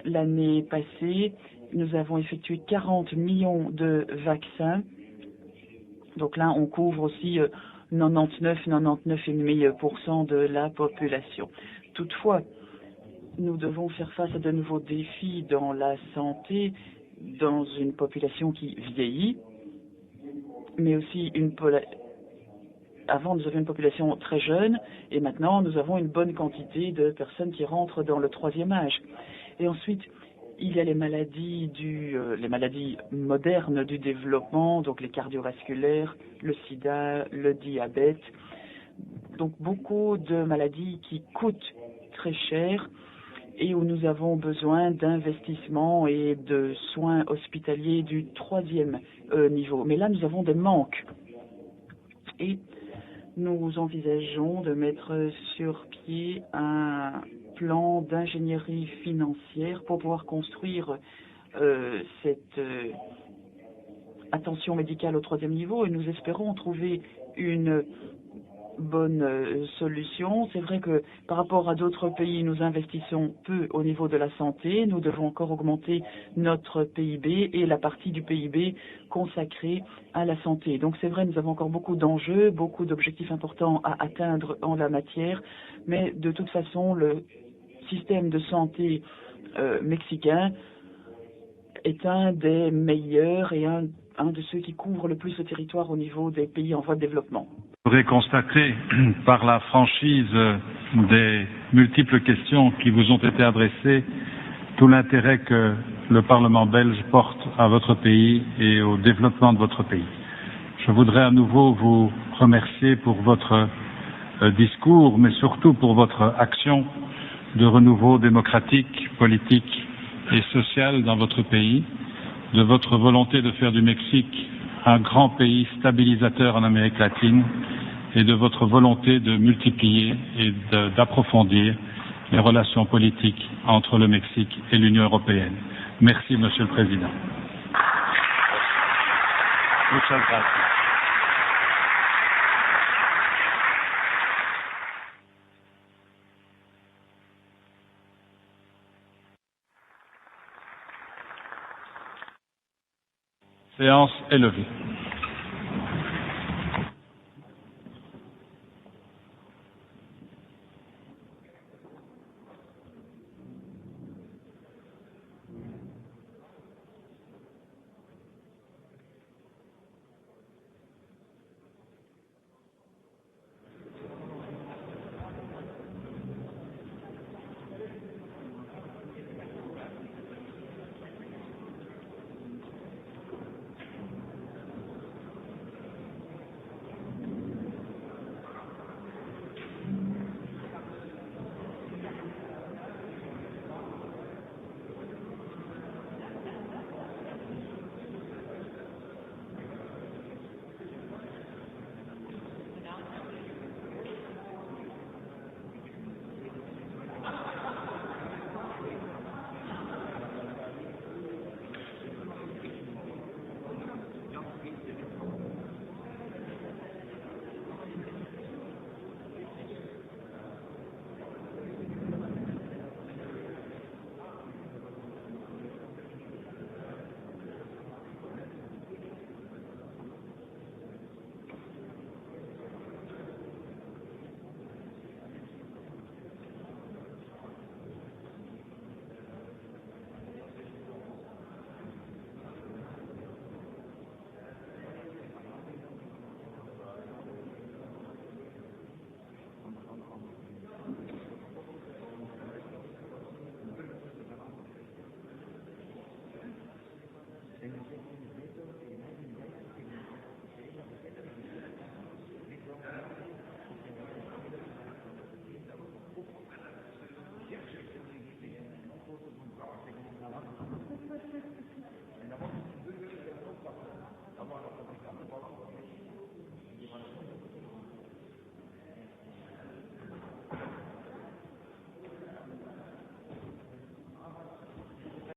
L'année passée, nous avons effectué 40 millions de vaccins. Donc là, on couvre aussi 99,5% de la population. Toutefois, nous devons faire face à de nouveaux défis dans la santé, dans une population qui vieillit, mais aussi avant nous avions une population très jeune et maintenant nous avons une bonne quantité de personnes qui rentrent dans le 3e âge. Et ensuite, il y a les maladies modernes du développement, donc les cardiovasculaires, le sida, le diabète, donc beaucoup de maladies qui coûtent très cher et où nous avons besoin d'investissements et de soins hospitaliers du 3e niveau. Mais là, nous avons des manques. Et nous envisageons de mettre sur pied un plan d'ingénierie financière pour pouvoir construire cette attention médicale au 3e niveau et nous espérons trouver une bonne solution. C'est vrai que par rapport à d'autres pays, nous investissons peu au niveau de la santé. Nous devons encore augmenter notre PIB et la partie du PIB consacrée à la santé. Donc c'est vrai, nous avons encore beaucoup d'enjeux, beaucoup d'objectifs importants à atteindre en la matière, mais de toute façon, le système de santé mexicain est un des meilleurs et un de ceux qui couvrent le plus le territoire au niveau des pays en voie de développement. Vous pourrez constater par la franchise des multiples questions qui vous ont été adressées tout l'intérêt que le Parlement belge porte à votre pays et au développement de votre pays. Je voudrais à nouveau vous remercier pour votre discours, mais surtout pour votre action de renouveau démocratique, politique et social dans votre pays, de votre volonté de faire du Mexique un grand pays stabilisateur en Amérique latine et de votre volonté de multiplier et d'approfondir les relations politiques entre le Mexique et l'Union européenne. Merci, Monsieur le Président. Muchas gracias. Séance est levée.